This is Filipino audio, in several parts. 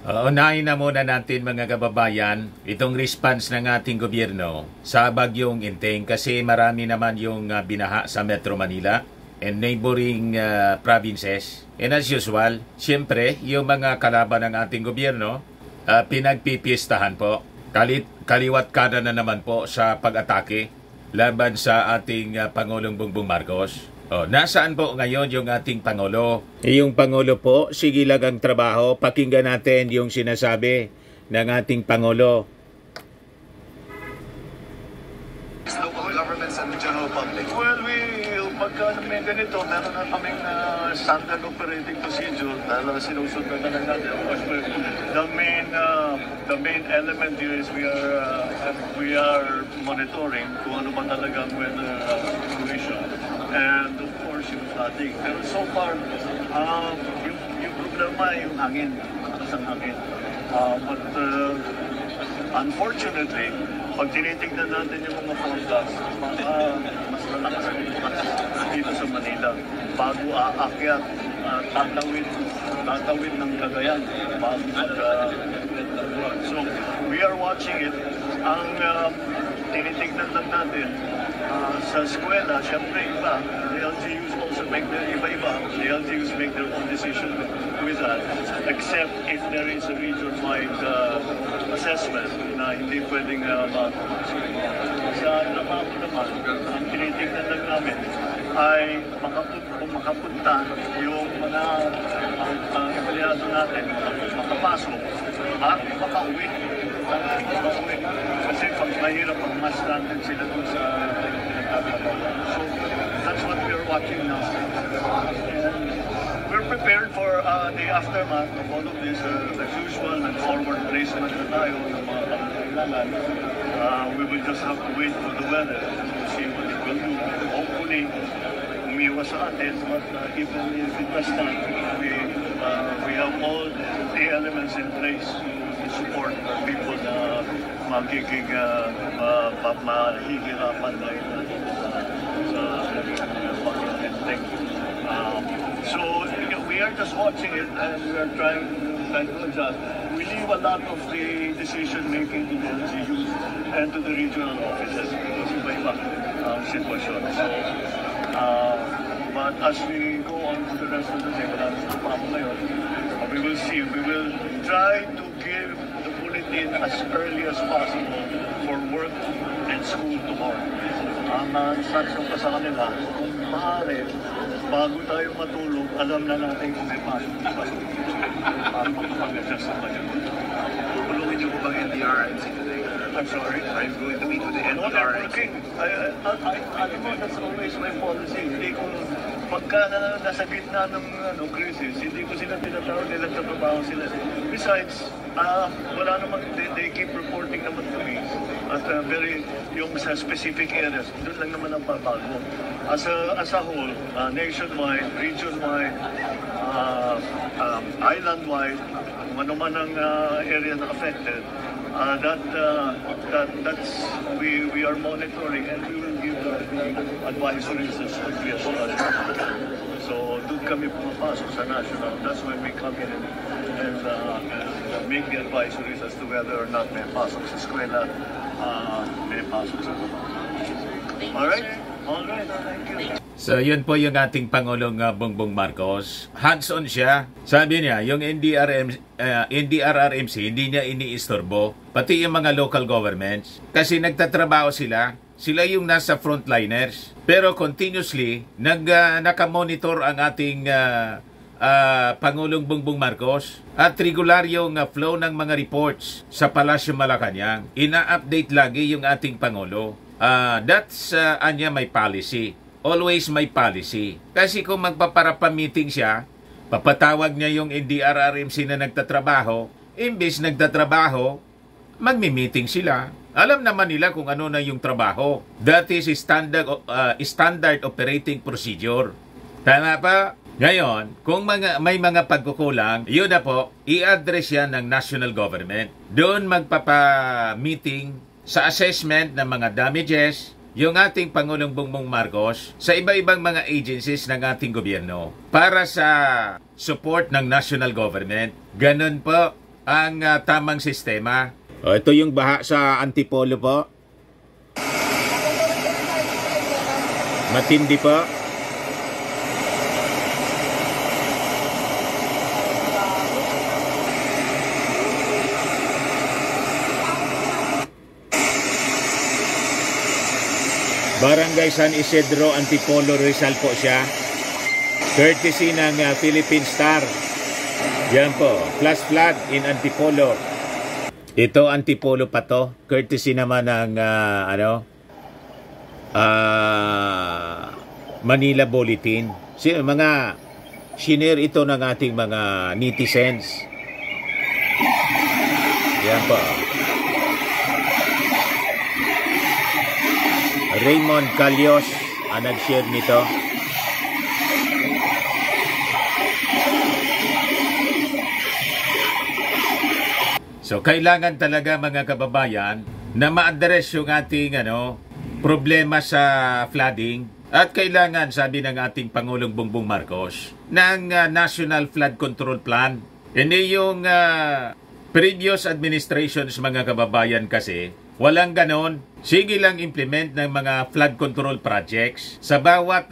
Unahin na muna natin mga kababayan itong response ng ating gobyerno sa bagyong Enteng kasi marami naman yung binaha sa Metro Manila and neighboring provinces. And as usual, siyempre yung mga kalaban ng ating gobyerno pinagpipistahan po. Kaliwat kanan na naman po sa pag-atake laban sa ating Pangulong Bongbong Marcos. Nasaan po ngayon yung ating Pangulo? Yung Pangulo po, sige lang ang trabaho. Pakinggan natin yung sinasabi ng ating Pangulo. Local governments and the general public. Well, pagka may ganito, meron na kaming standard operating procedure dahil sinusunod na natin. Of course, the main element here is we are monitoring kung ano ba talaga ang weather situation. And of course, yung flooding. Pero so far, yung problema yung hangin, ang hangin. But unfortunately, pag tinitignan natin yung mga forecast, mas malakas ang bukas dito sa Manila. Bago aakyat, tatawid ng Cagayan, bago so, we are watching it. Ang tinitignan lang natin, sa eskwela, syempre iba. The LGUs also make their iba-iba. The LGUs make their own decision with that. Except if there is a region-wide assessment na hindi pwedeng sa trabaho naman, ang tinitignan lang namin ay makapunta yung mga empleyado natin makapasok at makauwi. Kasi pag mahirap pag-mass natin sila dun sa so that's what we're watching now. And we're prepared for the aftermath of all of this. As usual, nag-forward placement na tayo ng mga kailangan. We will just have to wait for the weather to see what it will do. Hopefully, umiwas sa atin, but even if it does not, we have all the elements in place to support people na magiging mahihirapan na sa pag-intake. So we are just watching it and we are trying to adjust. We leave a lot of the decision-making to the LGUs and to the regional offices because iba-iba ang sitwasyon. So, but as we go on to the rest of the day, we will see. We will try to give the bulletin as early as possible for work and school tomorrow. Ang instruction pa sa kanila, kung maaari, bago tayo matulog, alam na natin kung may pasok. Para makapag-adjust sa kanya. Tulungin niyo po bang NDRRMC today? I'm sorry? Are you going to meet with the No, they're working. Alam mo, that's always my policy. Hindi ko, pagka nasa gitna ng crisis, hindi ko sila tinatawag, nagtatrabaho sila. Besides, wala naman, they keep reporting naman to me at yung sa specific areas, doon lang naman ang papago. As a whole, nationwide, region-wide, island-wide, kung ano man ang area na affected, that's we are monitoring and we will give the advisories as quickly as possible. So doon kami pumapasok sa national. That's when we come in and make the advisories as to whether or not may pasok sa eskwela, may pasok sa Alright? Alright, thank you. So yun po yung ating Pangulong Bongbong Marcos. Hands-on siya. Sabi niya, yung NDRRMC hindi niya iniistorbo. Pati yung mga local governments. Kasi nagtatrabaho sila. Sila yung nasa frontliners. Pero continuously, nakamonitor ang ating Pangulong Bongbong Marcos. At regular yung flow ng mga reports sa Palasyo Malacanang. Ina-update lagi yung ating Pangulo. That's anya may policy. Always may policy. Kasi kung magpaparapa-meeting siya, papatawag niya yung NDRRMC na nagtatrabaho, imbes nagtatrabaho, magmi-meeting sila. Alam naman nila kung ano na yung trabaho. That is standard operating procedure. Tama pa? Ngayon, kung may mga pagkukulang, yun na po, i-address yan ng national government. Doon magpapa-meeting sa assessment ng mga damages, yung ating Pangulong Bongbong Marcos sa iba-ibang mga agencies ng ating gobyerno para sa support ng national government. Ganun po ang tamang sistema. Ito yung baha sa Antipolo po. Matindi po. Barangay San Isidro, Antipolo, Rizal po siya. Courtesy ng Philippine Star. Yan po, flash flood in Antipolo. Ito Antipolo pa to. Courtesy naman ng Manila Bulletin. Mga shinare ito ng ating mga netizens. Yan po. Raymond Calios ang nag-share nito. So, kailangan talaga mga kababayan na ma-address yung ating problema sa flooding. At kailangan, sabi ng ating Pangulong Bongbong Marcos, ng National Flood Control Plan. Hindi yung previous administrations mga kababayan kasi, walang ganon. Sige lang implement ng mga flood control projects sa bawat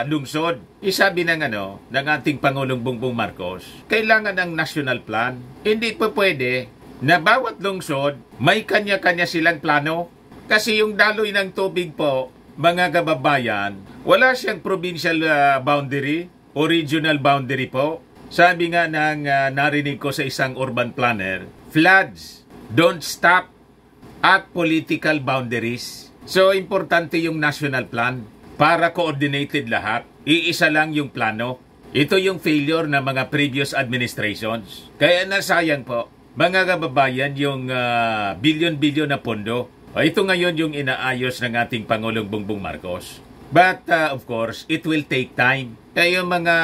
lungsod. Isabi ng ng ating Pangulong Bongbong Marcos, kailangan ng national plan. Hindi pa pwede na bawat lungsod may kanya-kanya silang plano. Kasi yung daloy ng tubig po, mga kababayan, wala siyang provincial boundary o regional boundary po. Sabi nga ng narinig ko sa isang urban planner, floods don't stop at political boundaries. So, importante yung national plan para coordinated lahat. Iisa lang yung plano. Ito yung failure ng mga previous administrations. Kaya nasayang po, mga kababayan, yung bilyon-bilyon na pondo. Ito ngayon yung inaayos ng ating Pangulong Bongbong Marcos. But, of course, it will take time. Kaya yung mga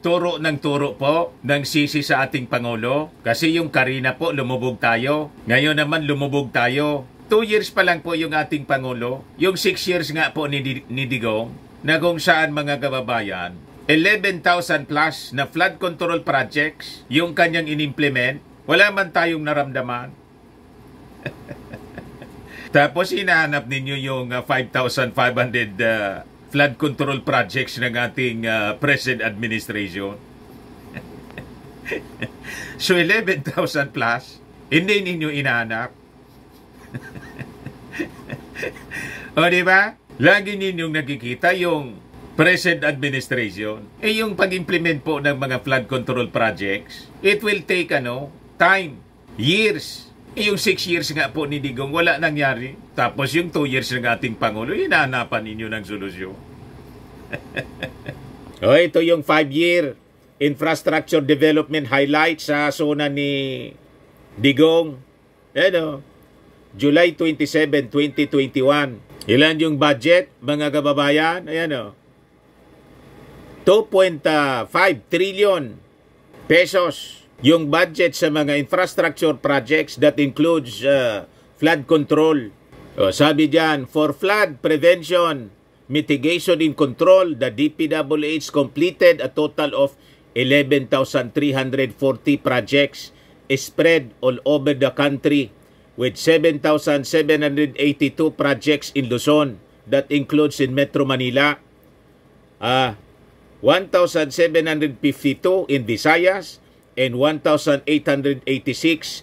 turo ng turo po ng sisi sa ating Pangulo. Kasi yung Karina po, lumubog tayo. Ngayon naman, lumubog tayo. 2 years pa lang po yung ating Pangulo. Yung 6 years nga po ni Digong, na kung saan mga kababayan, 11,000 plus na flood control projects yung kanyang inimplement. Wala man tayong naramdaman. Tapos hinahanap ninyo yung 5,500 flood control projects ng ating present administration. So 11,000 plus, hindi ninyo inahanap. O diba? Lagi ninyong nakikita yung present administration. Yung pag-implement po ng mga flood control projects, it will take time, years. Yung 6 years nga po ni Digong, wala nangyari. Tapos yung 2 years ng ating Pangulo, hinahanapan ninyo ng solusyon. Ito yung 5-year infrastructure development highlight sa zona ni Digong. July 27, 2021. Ilan yung budget, mga kababayan? 2.5 trillion pesos. Yung budget sa mga infrastructure projects that includes flood control. Sabi diyan, for flood prevention, mitigation and control, the DPWH completed a total of 11,340 projects spread all over the country with 7,782 projects in Luzon. That includes in Metro Manila, 1,752 in Visayas, and 1,886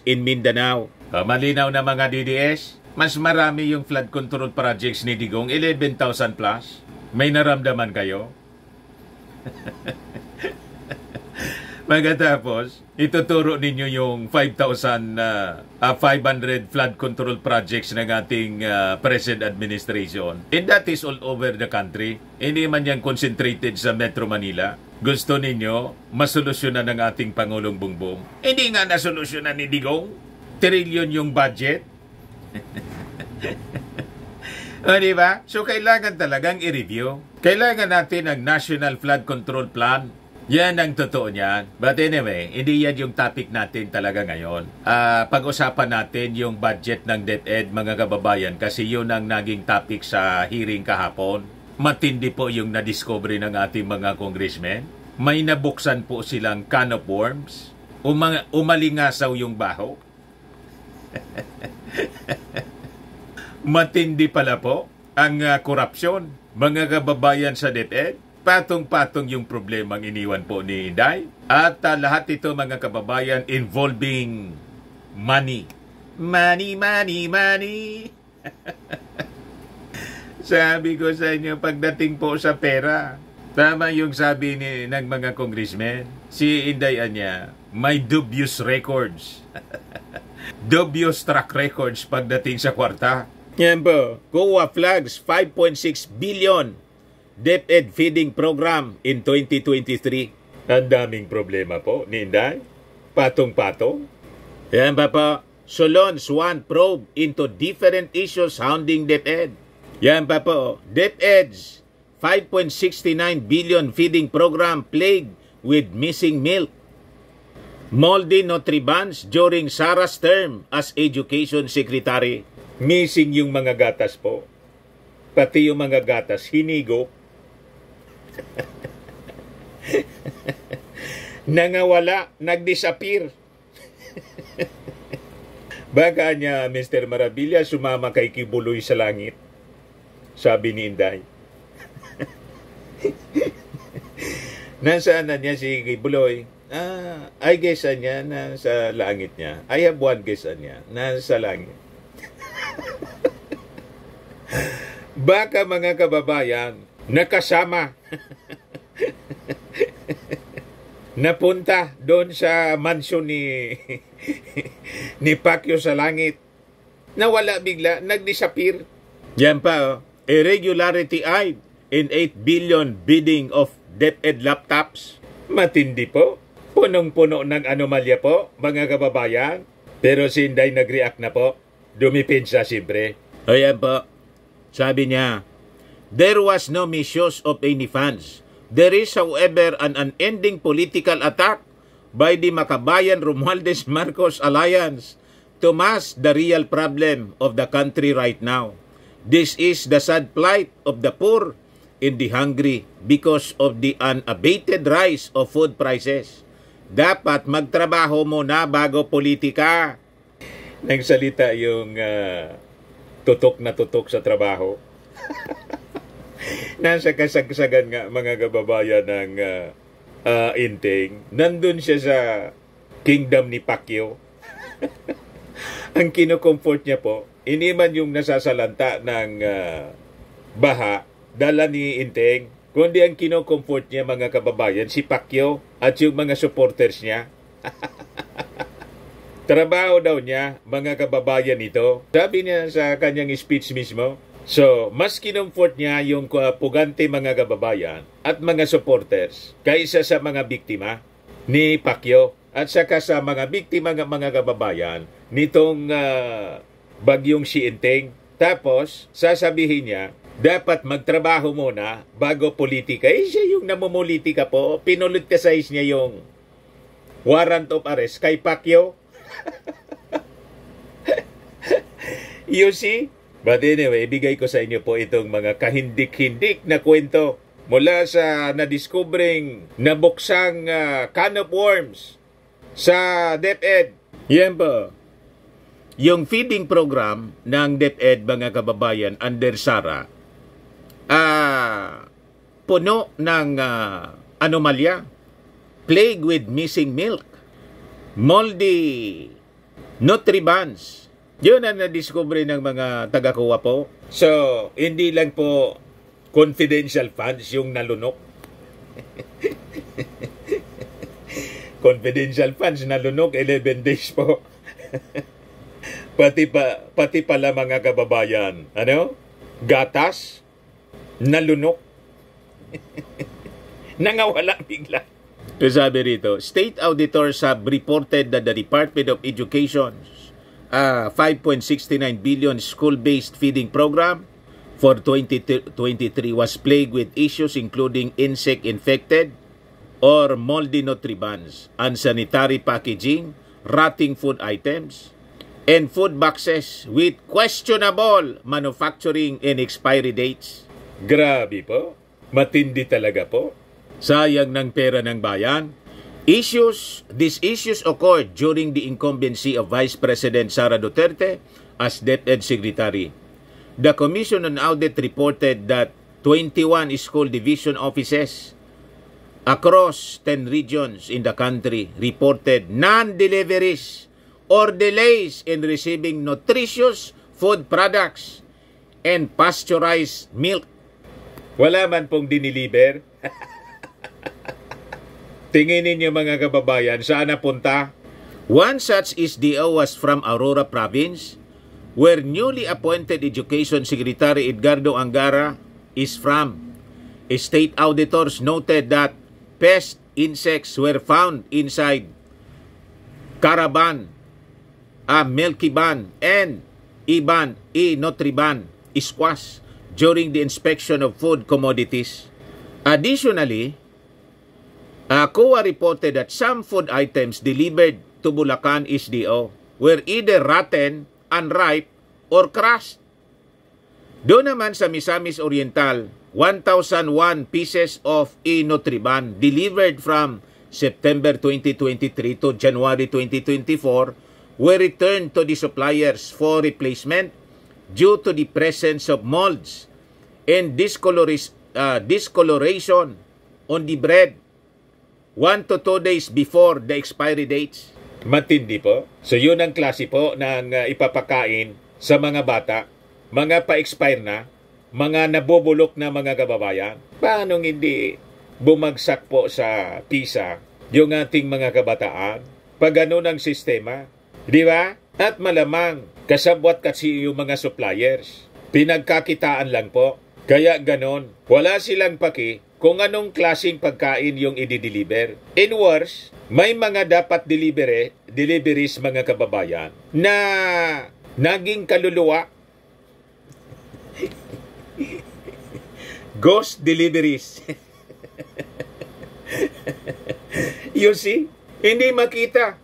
in Mindanao. Malinaw na mga DDS, mas marami yung flood control projects ni Digong, 11,000 plus. May naramdaman kayo? Pagkatapos, ituturo ninyo yung 500 flood control projects ng ating present administration. And that is all over the country. Hindi man yan concentrated sa Metro Manila. Gusto ninyo masolusyonan ng ating Pangulong Bongbong. Hindi nga nasolusyonan ni Digong. Trillion yung budget. Diba? So, kailangan talagang i-review. Kailangan natin ang National Flood Control Plan. Yan ang totoo niyan. But anyway, hindi yan yung topic natin talaga ngayon. Pag-usapan natin yung budget ng DepEd, mga kababayan, kasi yun ang naging topic sa hearing kahapon. Matindi po yung na-discovery ng ating mga congressmen. May nabuksan po silang can of worms. umalingasaw yung baho. Matindi pala po ang korupsyon, mga kababayan sa DepEd. Patong-patong yung problemang iniwan po ni Inday. At lahat ito, mga kababayan, involving money. Money, money, money. Sabi ko sa inyo, pagdating po sa pera, tama yung sabi ng mga congressmen. Si Inday Anya, may dubious records. Dubious track records pagdating sa kwarta. Yan po, COA flags 5.6 billion DepEd feeding program in 2023. Ang daming problema po ni Inday. Patong-patong. Yan pa po, Solon Swan probe into different issues sounding DepEd. Yan pa po, DepEd's 5.69 billion feeding program plagued with missing milk. Moldy nutribans during Sara's term as Education Secretary. Missing yung mga gatas po. Pati yung mga gatas, hinigo. Nangawala, nag-disappear. Baka niya, Mr. Marabilla, sumama kay Kibuloy sa langit. Sabi ni Inday. Nasaan na niya si Kibuloy? I guess niya nasa langit niya. I have one guess niya, nasa langit. Baka mga kababayan, nakasama. Napunta doon sa mansyon ni Pacquiao sa langit. Nawala bigla, nag-disappear. Yan pa, irregularity eyed in 8 billion bidding of DepEd laptops. Matindi po. Punong-puno ng anomalya po, mga kababayan. Pero si Inday nag-react na po. Dumipinsa siyempre. Ayan po. Sabi niya, there was no misuse of any funds. There is, however, an unending political attack by the Makabayan Romualdez Marcos alliance to mask the real problem of the country right now. This is the sad plight of the poor and the hungry because of the unabated rise of food prices. Dapat magtrabaho muna bago politika. Nagsalita yung tutok na tutok sa trabaho. Nasa kasagsagan nga mga kababayan ng Inting. Nandun siya sa kingdom ni Pacquiao. Ang kinukomfort niya po, iniman yung nasasalanta ng baha, dala ni Inting, kundi ang kinukomfort niya mga kababayan, si Pacquiao at yung mga supporters niya. Trabaho daw niya, mga kababayan ito. Sabi niya sa kanyang speech mismo. So, mas kinomfort niya yung pugante mga kababayan at mga supporters kaysa sa mga biktima ni Pacquiao at saka sa mga biktima ng mga kababayan nitong bagyong si Inting. Tapos, sasabihin niya, dapat magtrabaho muna bago politika. Siya yung namumulitika po. Pinulitasize niya yung warrant of arrest kay Pacquiao. You see? But anyway, ibigay ko sa inyo po itong mga kahindik-hindik na kwento mula sa nadiskubring nabuksang can of worms sa DepEd. Yan po. Yung feeding program ng DepEd, mga kababayan, under Sara, puno ng anomalya, plague with missing milk, moldy nutribans. Yun ang nadiscover ng mga taga-kuwa po. So, hindi lang po confidential funds yung nalunok. Confidential funds nalunok 11 days po. pati pala mga kababayan, gatas nalunok. Nangawala bigla. Sabi rito, state auditors have reported that the Department of Education's 5.69 billion school-based feeding program for 2023 was plagued with issues including insect-infected or moldy nutribans, unsanitary packaging, rotting food items, and food boxes with questionable manufacturing and expiry dates. Grabe po. Matindi talaga po. Sayang ng pera ng bayan. These issues occurred during the incumbency of Vice President Sara Duterte as DepEd Secretary. The Commission on Audit reported that 21 school division offices across 10 regions in the country reported non-deliveries or delays in receiving nutritious food products and pasteurized milk. Wala man pong diniliber. Tingin ninyo mga kababayan, saan napunta? One such SDO was from Aurora Province, where newly appointed Education Secretary Edgardo Angara is from. State auditors noted that pest insects were found inside Caraban, Milkyban, and Nutriban squash during the inspection of food commodities. Additionally, COA reported that some food items delivered to Bulacan SDO were either rotten, unripe, or crushed. Doon naman sa Misamis Oriental, 1,001 pieces of Nutriban delivered from September 2023 to January 2024 were returned to the suppliers for replacement due to the presence of molds and discoloration on the bread 1 to 2 days before the expiry dates. Matindi po. So yun ang klase po ng ipapakain sa mga bata, mga pa-expire na, mga nabubulok na mga kababayan. Paano hindi bumagsak po sa PISA yung ating mga kabataan pag ganun ang sistema? Di ba? At malamang kasabwat kasi yung mga suppliers. Pinagkakitaan lang po. Kaya ganon. Wala silang paki kung anong klaseng pagkain yung i-deliver. In worse, may mga dapat deliveries mga kababayan na naging kaluluwa. Ghost deliveries. You see? Hindi makita.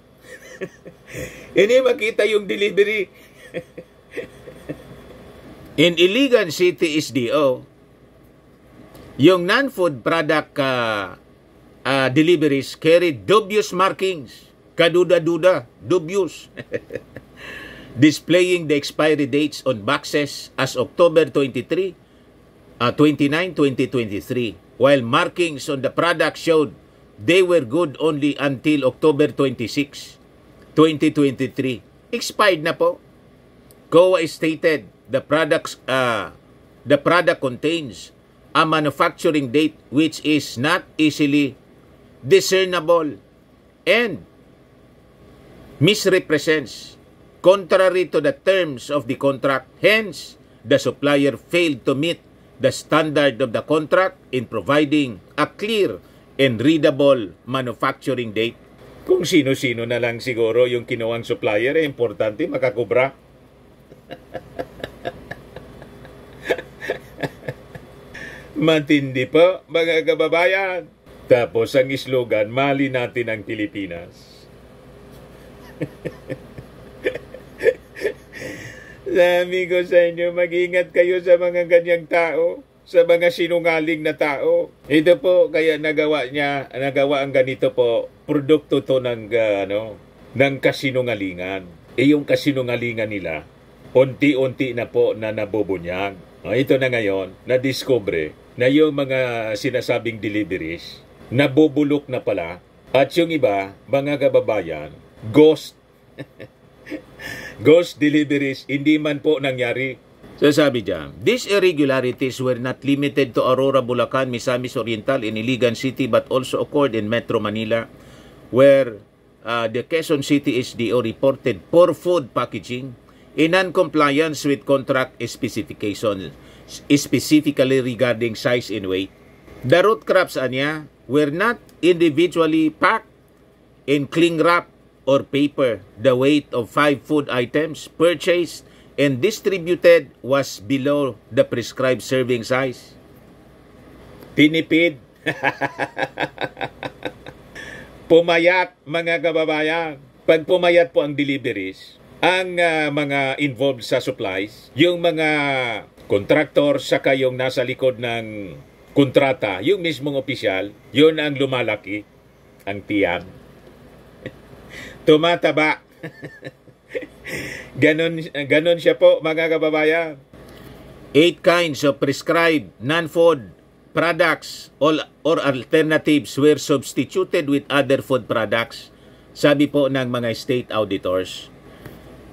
Hindi makita yung delivery. In Iligan City SDO, yung non-food product deliveries carried dubious markings. Kaduda-duda, dubious. Displaying the expiry dates on boxes as October 29, 2023, while markings on the product showed they were good only until October 26, 2023. Expired na po. COA stated the product contains a manufacturing date which is not easily discernible and misrepresents contrary to the terms of the contract. Hence, the supplier failed to meet the standard of the contract in providing a clear and readable manufacturing date. Kung sino-sino na lang siguro yung kinuwang supplier, importante makakubra. Matindi po, mga kababayan. Tapos ang slogan, mali natin ang Pilipinas. Sabi ko sa inyo, mag-ingat kayo sa mga ganyang tao, sa mga sinungaling na tao. Ito po, kaya nagawa ang ganito po, produkto to ng kasinungalingan. Yung kasinungalingan nila, unti-unti na po na nabubunyag. Ito na ngayon, na-discover na yung mga sinasabing deliveries, nabubulok na pala. At yung iba, mga kababayan, ghost. Ghost deliveries, hindi man po nangyari. So sabi dyan, these irregularities were not limited to Aurora, Bulacan, Misamis Oriental, and Iligan City, but also occurred in Metro Manila, where the Quezon City SDO reported poor food packaging in non-compliance with contract specifications, specifically regarding size and weight. The root crops anya were not individually packed in cling wrap or paper. The weight of 5 food items purchased and distributed was below the prescribed serving size. Tinipid. Pumayat, mga kababayan. Pag pumayat po ang deliveries, ang mga involved sa supplies, yung mga contractor, saka yung nasa likod ng kontrata, yung mismong opisyal, yun ang lumalaki. ang tiyan. Tumataba. Ganon siya po, mga kababayan. 8 kinds of prescribed non-food products or alternatives were substituted with other food products, sabi po ng mga state auditors.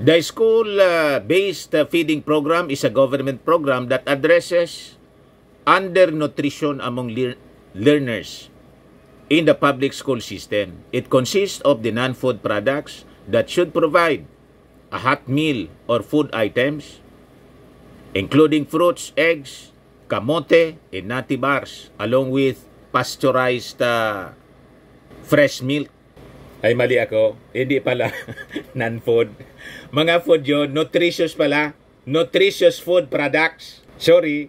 The school-based feeding program is a government program that addresses undernutrition among learners in the public school system. It consists of the non-food products that should provide a hot meal or food items, including fruits, eggs, kamote, and nutty bars, along with pasteurized fresh milk. Ay, mali ako. Hindi pala non-food. Mga food yun, nutritious pala. Nutritious food products. Sorry.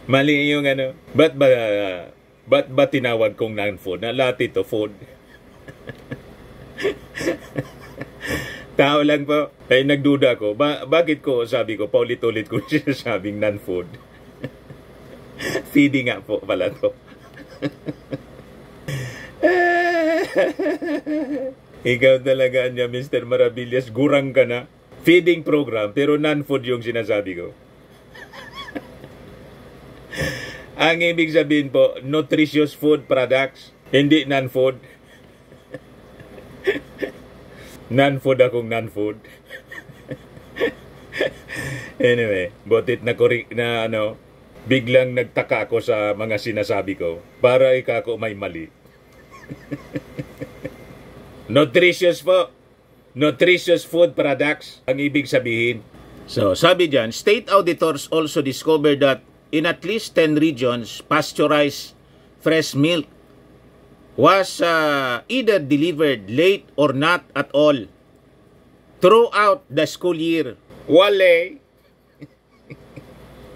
Mali yung ano. Ba't ba tinawag kong non-food? Lahat ito food. Tao lang po. Ay, nagduda ko. Bakit ko, sabi ko, paulit-ulit ko sinasabing non-food. Feeding nga po pala to. Ikaw talaga niya, Mr. Maravillas. Gurang ka na. Feeding program, pero non-food yung sinasabi ko. Ang ibig sabihin po, nutritious food products, hindi non-food. Non-food akong non-food. Anyway, butit na biglang nagtaka ako sa mga sinasabi ko para ikako may mali. Nutritious po. Nutritious food products ang ibig sabihin. So, sabi dyan, state auditors also discovered that in at least 10 regions, pasteurized fresh milk was either delivered late or not at all throughout the school year. Wale.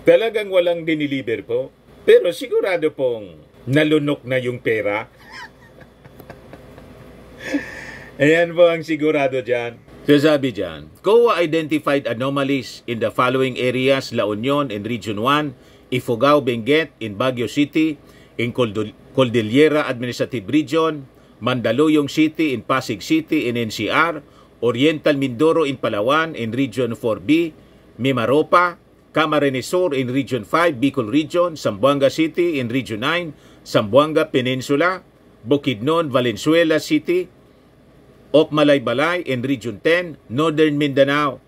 Talagang walang diniliver po. Pero sigurado pong nalunok na yung pera. Ayan po ang sigurado dyan. So sabi dyan, COA identified anomalies in the following areas: La Union in Region 1, Ifugao, Benguet in Baguio City, in Cordillera Administrative Region, Mandaluyong City in Pasig City in NCR, Oriental Mindoro in Palawan in Region 4B, Mimaropa, Camarines Sur in Region 5, Bicol Region, Zamboanga City in Region 9, Zamboanga Peninsula, Bukidnon, Valenzuela City, Okmalay-Balay in Region 10, Northern Mindanao,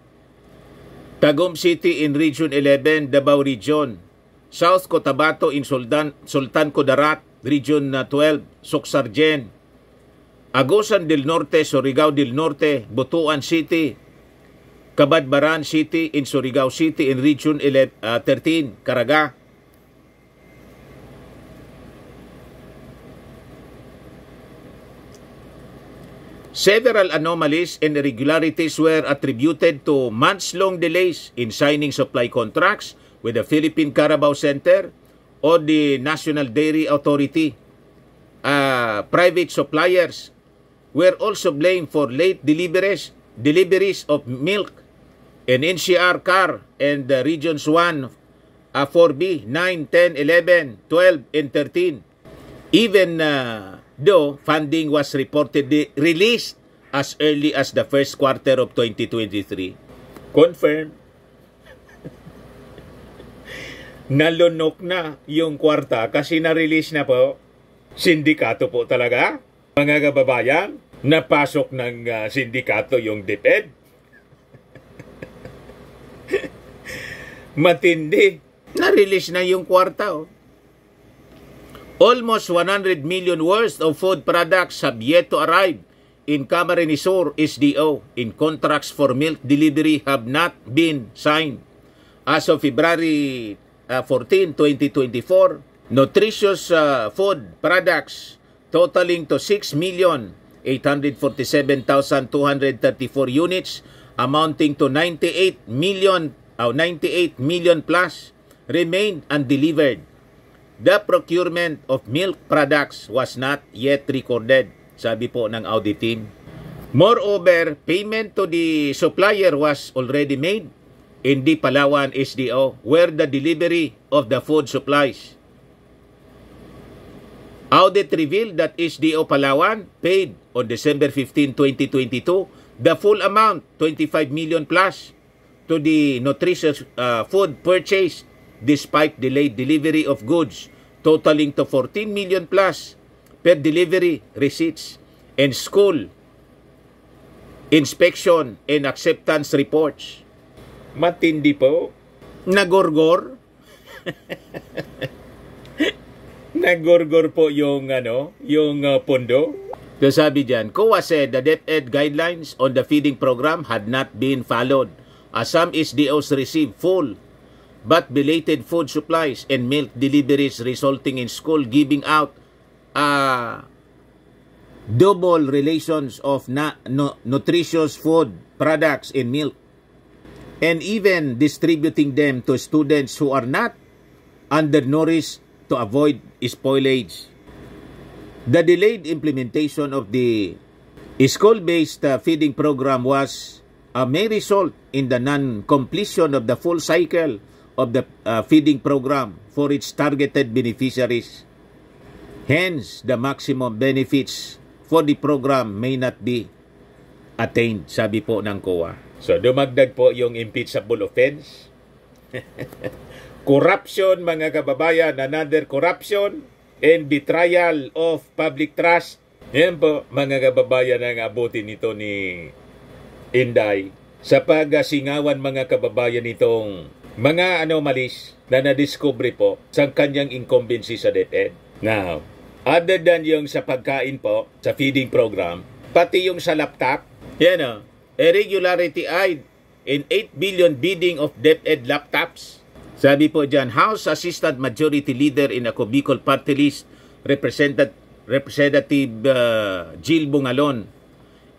Tagum City in Region 11, Davao Region, South Cotabato in Sultan Kudarat, Region 12, Socsargen, Agusan del Norte, Surigao del Norte, Butuan City, Cabadbaran City in Surigao City in Region 13, Caraga. Several anomalies and irregularities were attributed to months-long delays in signing supply contracts with the Philippine Carabao Center or the National Dairy Authority. Private suppliers were also blamed for late deliveries of milk in NCR, CAR, and the Regions 1, 4B, 9, 10, 11, 12, and 13. Even though funding was reportedly released as early as the first quarter of 2023. Confirm. Nalunok na yung kwarta kasi na-release na po. Sindikato po talaga. Mga kababayan, napasok ng sindikato yung DepEd. Matindi. Na-release na yung kwarta. Oh. Almost 100 million worth of food products have yet to arrive in Camarines Sur SDO in contracts for milk delivery have not been signed. As of February 14, 2024, nutritious food products totaling to 6,847,234 units amounting to 98 million plus remained undelivered. The procurement of milk products was not yet recorded, sabi po ng audit team. Moreover, payment to the supplier was already made in the Palawan SDO, where the delivery of the food supplies Audit revealed that HDO Palawan paid on December 15, 2022, the full amount, 25 million plus, to the nutritious food purchase despite delayed delivery of goods totaling to 14 million plus per delivery receipts and school inspection and acceptance reports. Matindi po. Nagorgor. Nagorgor po yung pondo. So sabi diyan, COA said the DepEd guidelines on the feeding program had not been followed as some SDOs received full but belated food supplies and milk deliveries resulting in school giving out double relations of nutritious food products and milk, and even distributing them to students who are not undernourished to avoid spoilage. The delayed implementation of the school-based feeding program was a main result in the non-completion of the full cycle of the feeding program for its targeted beneficiaries. Hence, the maximum benefits for the program may not be attained, sabi po ng COA. So, dumagdag po yung impeachable offense. Corruption, mga kababayan, another corruption and betrayal of public trust. Yan po, mga kababayan, ang abutin nito ni Inday sa pagsingawan, mga kababayan, nitong mga anomalies na nadiscovery po sa kanyang incumbency sa DepEd. Now, other than yung sa pagkain po, sa feeding program, pati yung sa laptop, yan irregularity in 8 billion bidding of DepEd laptops. Sabi po dyan, House Assistant Majority Leader in a Bicol Party List, Representative Jill Bungalon,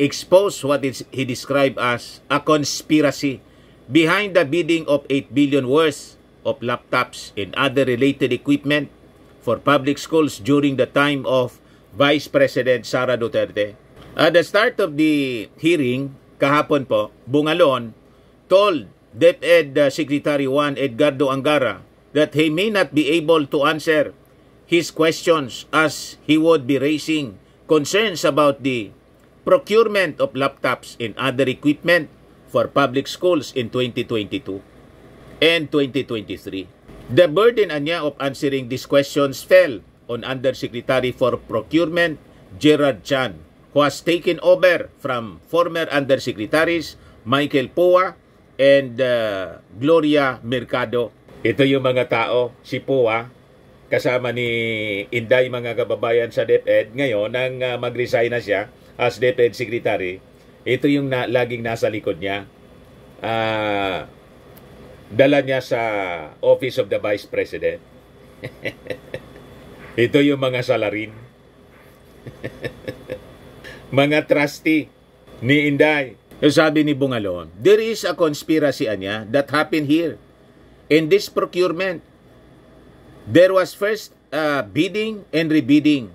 exposed what he described as a conspiracy behind the bidding of 8 billion worth of laptops and other related equipment for public schools during the time of Vice President Sara Duterte. At the start of the hearing, kahapon po, Bungalon told DepEd Secretary 1 Edgardo Angara that he may not be able to answer his questions as he would be raising concerns about the procurement of laptops and other equipment for public schools in 2022 and 2023. The burden anya of answering these questions fell on Undersecretary for Procurement Gerard Chan, who has taken over from former Undersecretaries Michael Poa and Gloria Mercado. Ito yung mga tao, si Poa, kasama ni Inday, mga kababayan, sa DepEd. Ngayon, nang mag-resign na siya as DepEd Secretary, ito yung laging nasa likod niya. Dala niya sa Office of the Vice President. Ito yung mga salarin. Mga trustee ni Inday. Sabi ni Bungalon, there is a conspiracy anya that happened here. In this procurement, there was first bidding and rebidding.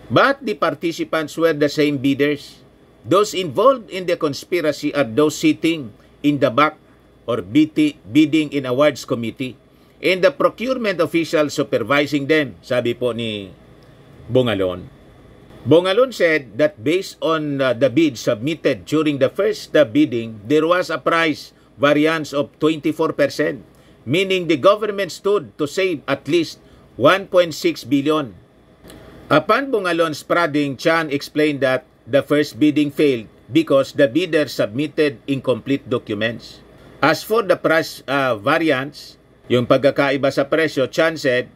But the participants were the same bidders. Those involved in the conspiracy are those sitting in the back or bidding in awards committee, and the procurement official supervising them, sabi po ni Bungalon. Bungalon said that based on the bid submitted during the first bidding, there was a price variance of 24%, meaning the government stood to save at least 1.6 billion. Upon Bungalon's prodding, Chan explained that the first bidding failed because the bidder submitted incomplete documents. As for the price variance, yung pagkakaiba sa presyo, Chan said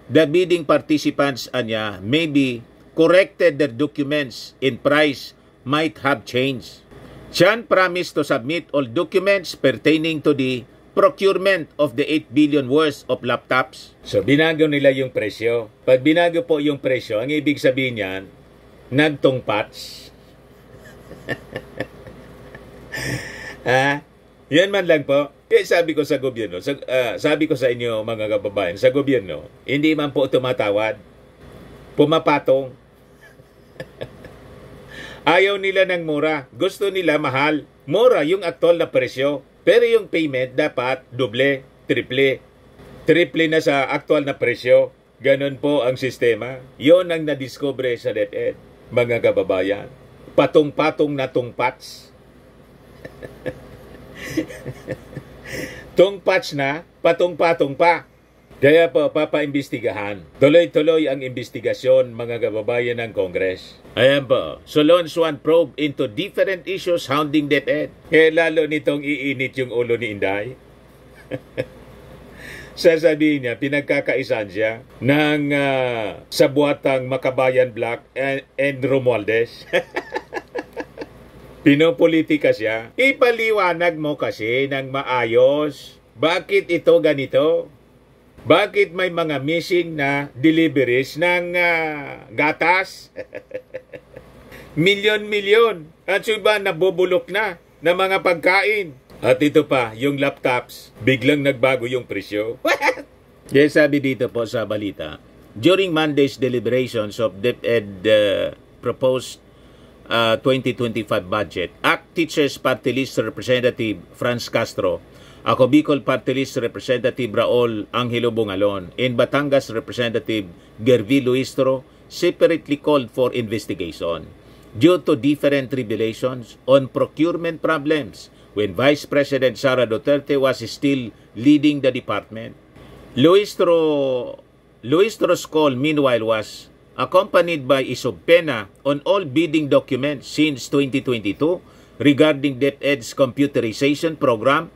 the bidding participants maybe corrected their documents and price might have changed. Chan promised to submit all documents pertaining to the procurement of the 8 billion worth of laptops. So, binago nila yung presyo. Pag binago po yung presyo, ang ibig sabihin niyan, nagtungpats. Yan man lang po. Kaya sabi ko sa gobyerno, sabi ko sa inyo, mga kababayan, sa gobyerno, hindi man po tumatawad, pumapatong. Ayaw nila ng mura. Gusto nila mahal. Mura yung aktual na presyo. Pero yung payment dapat doble, triple. Triple na sa aktual na presyo. Ganon po ang sistema. Yon ang nadiscover sa DepEd, mga kababayan. Patong-patong na tungpats. Tungpats na, patong-patong pa. Kaya po, papaimbestigahan. Tuloy-tuloy ang investigasyon, mga kababayan ng Congress. Ayan po, Solon Swan probe into different issues hounding DepEd. Kaya lalo nitong iinit yung ulo ni Inday. Sasabihin niya, pinagkakaisan siya ng sabuatang Makabayan Black and Romualdez. Pinopolitika siya. Ipaliwanag mo kasi ng maayos. Bakit ito ganito? Bakit may mga missing na deliveries ng gatas? Milyon-milyon. At iba nabubulok na ng mga pagkain. At ito pa, yung laptops, biglang nagbago yung presyo. Kaya sabi dito po sa balita, during Monday's deliberations of DepEd proposed 2025 budget, ACT Teachers Party List Representative Franz Castro, ako Bicol Party List Representative Raul Angelo Bungalon, and Batangas Representative Gervi Luistro separately called for investigation due to different revelations on procurement problems when Vice President Sara Duterte was still leading the department. Luistro's call, meanwhile, was accompanied by isubpena on all bidding documents since 2022 regarding DepEd's computerization program,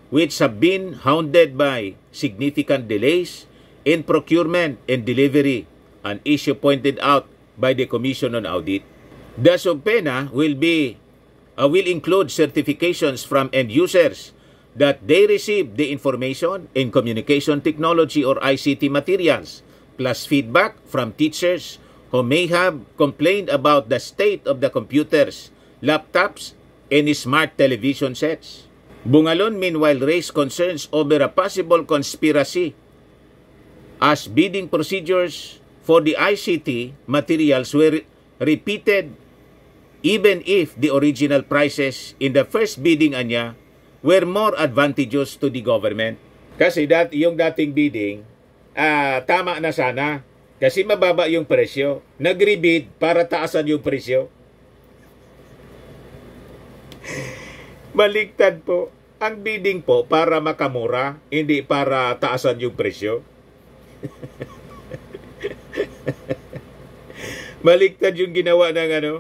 which have been hounded by significant delays in procurement and delivery, an issue pointed out by the Commission on Audit. The subpena will include certifications from end users that they received the information in communication technology or ICT materials, plus feedback from teachers who may have complained about the state of the computers, laptops, and smart television sets. Bungalon meanwhile raised concerns over a possible conspiracy as bidding procedures for the ICT materials were repeated even if the original prices in the first bidding anya were more advantageous to the government. Kasi yung dating bidding, tama na sana. Kasi mababa yung presyo. Nag-rebid para taasan yung presyo. Baligtad po. Ang bidding po para makamura, hindi para taasan yung presyo. Baligtad yung ginawa ng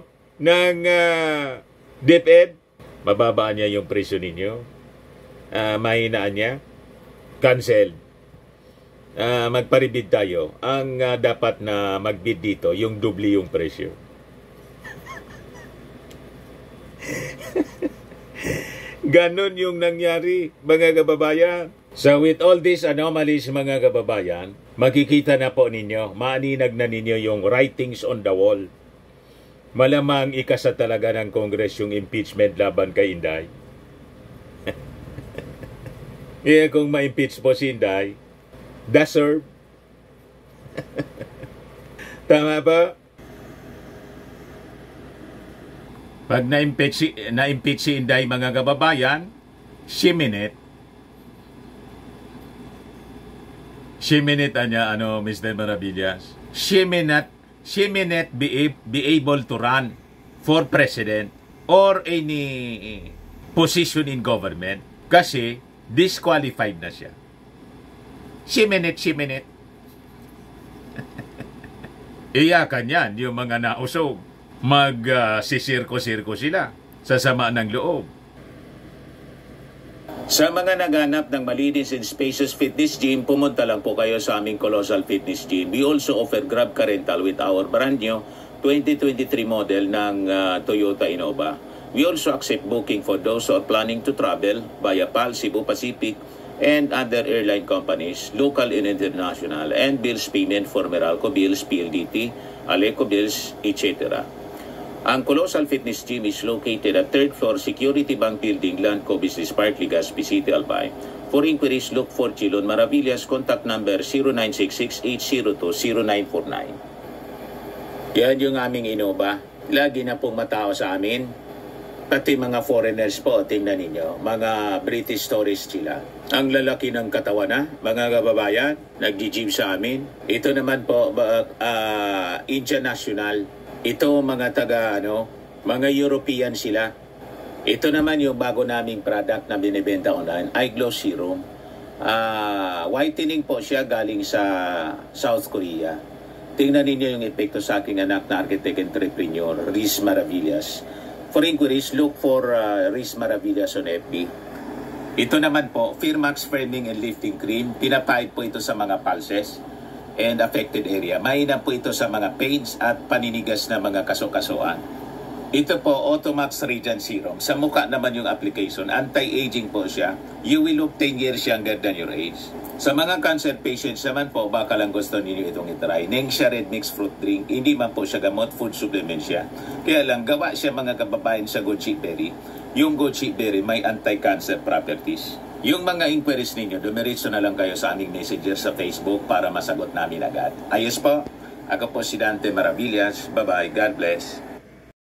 DepEd. Mababaan niya yung presyo ninyo. Mahinaan niya. Cancel. Magparibid tayo. Ang dapat na magbid dito, yung doble yung presyo. Ganon yung nangyari, mga kababayan. So with all these anomalies, mga kababayan, makikita na po ninyo, maaninag na ninyo yung writings on the wall. Malamang ikasa talaga ng Congress yung impeachment laban kay Inday. Kaya kung ma-impeach po si Inday, deserve. Tama ba? Pag na-impeach si Inday, mga kababayan, Shiminit anya, Mr. Maravillas? Shiminit be able to run for president or any position in government kasi disqualified na siya. Shiminit. Iyakan yan, yung mga nausog. Magsisirko-sirko sila sa sama ng loob. Sa mga naganap ng malinis and spacious fitness gym, pumunta lang po kayo sa aming Colossal Fitness Gym. We also offer Grab Car Rental with our brand new 2023 model ng Toyota Innova. We also accept booking for those who are planning to travel via PAL, Cebu Pacific, and other airline companies, local and international, and bills payment for Meralco Bills, PLDT, Aleco Bills, etc. Ang Colossal Fitness Gym is located at 3rd floor Security Bank Building, Landco Business Park, Legazpi City, Albay. For inquiries, look for Chilon Maravillas. Contact number 0966-802-0949. Yan yung aming Innova. Lagi na pong matao sa amin. Pati mga foreigners po, tingnan ninyo, mga British tourist sila. Ang lalaki ng katawan na, mga kababayan, nag-gym sa amin. Ito naman po, Indian National. Ito mga mga European sila. Ito naman yung bago naming product na binibenta online, Eye Glow Serum. Whitening po siya galing sa South Korea. Tingnan ninyo yung epekto sa aking anak na architect entrepreneur, Riz Maravillas. For inquiries, look for Riz Maravillas on FB. Ito naman po, Firmax Firming and Lifting Cream. Pinapahid po ito sa mga pulses and affected area. Mainam po ito sa mga pains at paninigas na mga kaso-kasuan. Ito po, Automax Radiant Serum. Sa mukha naman yung application. Anti-aging po siya. You will look 10 years younger than your age. Sa mga cancer patients naman po, baka lang gusto ninyo itong itry. Nengxia Red Mix Fruit Drink. Hindi man po siya gamot, food supplement siya. Kaya lang, gawa siya mga kababayan sa goji berry. Yung goji berry may anti-cancer properties. Yung mga inquiries ninyo, dumiretso na lang kayo sa aming messenger sa Facebook para masagot namin agad. Ayos po. Ako po si Dante Maravillas. Bye-bye. God bless.